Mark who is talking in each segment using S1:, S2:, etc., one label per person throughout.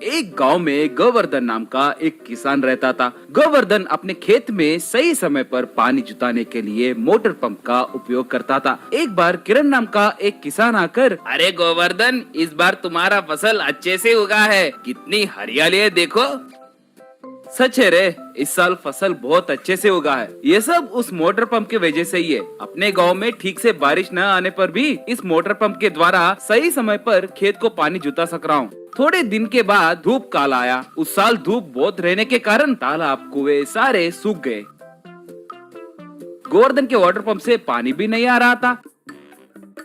S1: एक गांव में गोवर्धन नाम का एक किसान रहता था। गोवर्धन अपने खेत में सही समय पर पानी जुटाने के लिए मोटर पंप का उपयोग करता था। एक बार किरण नाम का एक किसान आकर, अरे गोवर्धन, इस बार तुम्हारा फसल अच्छे से उगा है, कितनी हरियाली है देखो। सच है रे, इस साल फसल बहुत अच्छे से उगा है। ये सब उस मोटर पंप की वजह से ही है। अपने गांव में ठीक से बारिश न आने पर भी इस मोटर पंप के द्वारा सही समय पर खेत को पानी जुटा सक रहा हूँ। थोड़े दिन के बाद धूप काल आया। उस साल धूप बहुत रहने के कारण तालाब, कुएं सारे सूख गए। गोवर्धन के वाटर पंप से पानी भी नहीं आ रहा था।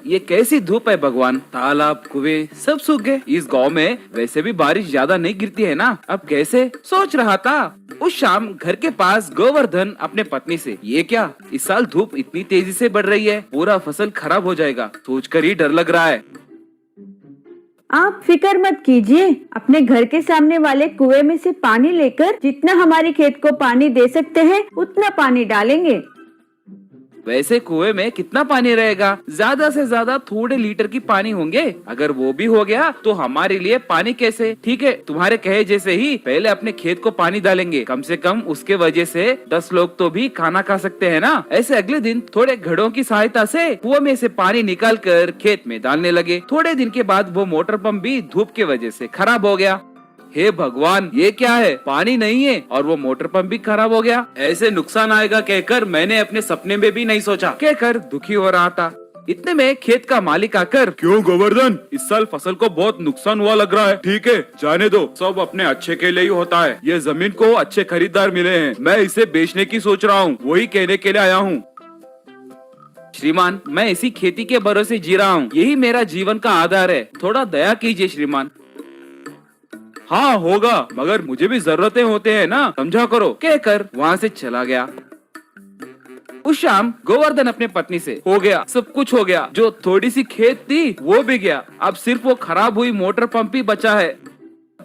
S1: ये कैसी धूप है भगवान, तालाब, कुएं सब सूख गए। इस गांव में वैसे भी बारिश ज्यादा नहीं गिरती है ना, अब कैसे, सोच रहा था। उस शाम घर के पास गोवर्धन अपने पत्नी से, ये क्या, इस साल धूप इतनी तेजी से बढ़ रही है, पूरा फसल खराब हो जाएगा, सोचकर ही डर लग रहा है।
S2: आप फिक्र मत कीजिए, अपने घर के सामने वाले कुएं में से पानी लेकर जितना हमारे खेत को पानी दे सकते हैं उतना पानी डालेंगे।
S1: वैसे कुएं में कितना पानी रहेगा? ज्यादा से ज्यादा थोड़े लीटर की पानी होंगे। अगर वो भी हो गया तो हमारे लिए पानी कैसे? ठीक है, तुम्हारे कहे जैसे ही पहले अपने खेत को पानी डालेंगे, कम से कम उसके वजह से 10 लोग तो भी खाना खा सकते हैं ना। ऐसे अगले दिन थोड़े घड़ों की सहायता से कुएं में से पानी निकाल कर खेत में डालने लगे। थोड़े दिन के बाद वो मोटर पंप भी धूप की वजह से खराब हो गया। हे भगवान, ये क्या है, पानी नहीं है और वो मोटर पंप भी खराब हो गया। ऐसे नुकसान आएगा कहकर मैंने अपने सपने में भी नहीं सोचा, कहकर दुखी हो रहा था। इतने में खेत का मालिक आकर,
S3: क्यों गोवर्धन, इस साल फसल को बहुत नुकसान हुआ लग रहा है। ठीक है, जाने दो, सब अपने अच्छे के लिए ही होता है। ये जमीन को अच्छे खरीदार मिले हैं, मैं इसे बेचने की सोच रहा हूँ, वही कहने के लिए आया हूँ।
S1: श्रीमान, मैं इसी खेती के भरोसे जी रहा हूँ, यही मेरा जीवन का आधार है, थोड़ा दया कीजिए श्रीमान।
S3: हाँ होगा, मगर मुझे भी जरूरतें होते हैं ना, समझा करो,
S1: कहकर वहाँ से चला गया। उस शाम गोवर्धन अपने पत्नी से, हो गया, सब कुछ हो गया, जो थोड़ी सी खेत थी वो भी गया, अब सिर्फ वो खराब हुई मोटर पंप ही बचा है।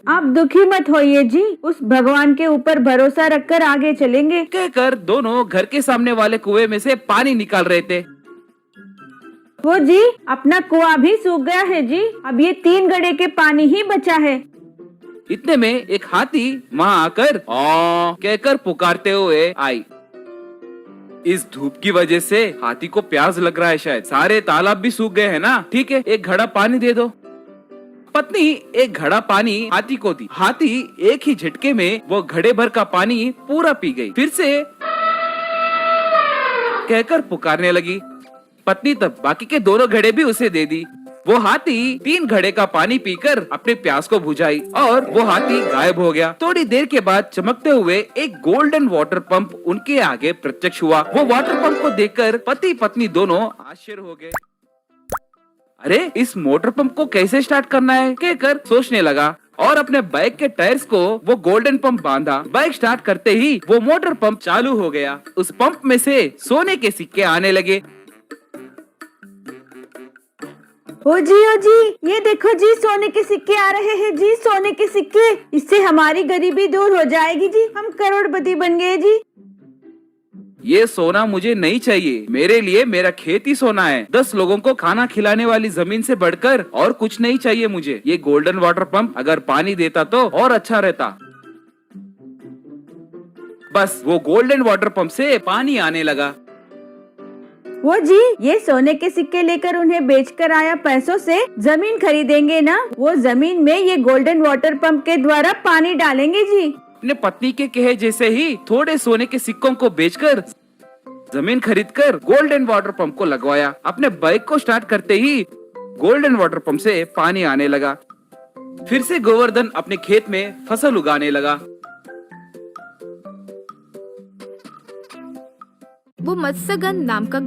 S2: आप दुखी मत होइए जी, उस भगवान के ऊपर भरोसा रखकर आगे चलेंगे।
S1: कहकर दोनों घर के सामने वाले कुएं में से पानी निकाल रहे थे।
S2: वो जी, अपना कुआं भी सूख गया है जी, अब ये 3 घड़े के पानी ही बचा है।
S1: इतने में एक हाथी वहाँ आकर आ कहकर पुकारते हुए आई। इस धूप की वजह से हाथी को प्यास लग रहा है, शायद सारे तालाब भी सूख गए हैं ना। ठीक है, एक घड़ा पानी दे दो। पत्नी एक घड़ा पानी हाथी को दी। हाथी एक ही झटके में वो घड़े भर का पानी पूरा पी गई। फिर से कहकर पुकारने लगी। पत्नी तब बाकी के दोनों घड़े भी उसे दे दी। वो हाथी 3 घड़े का पानी पीकर अपने प्यास को बुझाई और वो हाथी गायब हो गया। थोड़ी देर के बाद चमकते हुए एक गोल्डन वाटर पंप उनके आगे प्रत्यक्ष हुआ। वो वाटर पंप को देखकर पति पत्नी दोनों आश्चर्य हो गए। अरे, इस मोटर पंप को कैसे स्टार्ट करना है, कहकर सोचने लगा और अपने बाइक के टायर्स को वो गोल्डन पंप बांधा। बाइक स्टार्ट करते ही वो मोटर पंप चालू हो गया। उस पंप में से सोने के सिक्के आने लगे।
S2: ओ जी, ये देखो जी, सोने के सिक्के आ रहे हैं जी, सोने के सिक्के। इससे हमारी गरीबी दूर हो जाएगी जी, हम करोड़पति बन गए जी।
S1: ये सोना मुझे नहीं चाहिए, मेरे लिए मेरा खेत ही सोना है। 10 लोगों को खाना खिलाने वाली जमीन से बढ़कर और कुछ नहीं चाहिए मुझे। ये गोल्डन वाटर पंप अगर पानी देता तो और अच्छा रहता। बस वो गोल्डन वाटर पंप से पानी आने लगा।
S2: वो जी, ये सोने के सिक्के लेकर उन्हें बेचकर आया पैसों से जमीन खरीदेंगे ना। वो जमीन में ये गोल्डन वाटर पंप के द्वारा पानी डालेंगे जी।
S1: अपने पत्नी के कहे जैसे ही थोड़े सोने के सिक्कों को बेचकर जमीन खरीदकर गोल्डन वाटर पंप को लगवाया। अपने बाइक को स्टार्ट करते ही गोल्डन वाटर पंप से पानी आने लगा। फिर से गोवर्धन अपने खेत में फसल उगाने लगा।
S4: वो मत्स्यगंध नाम का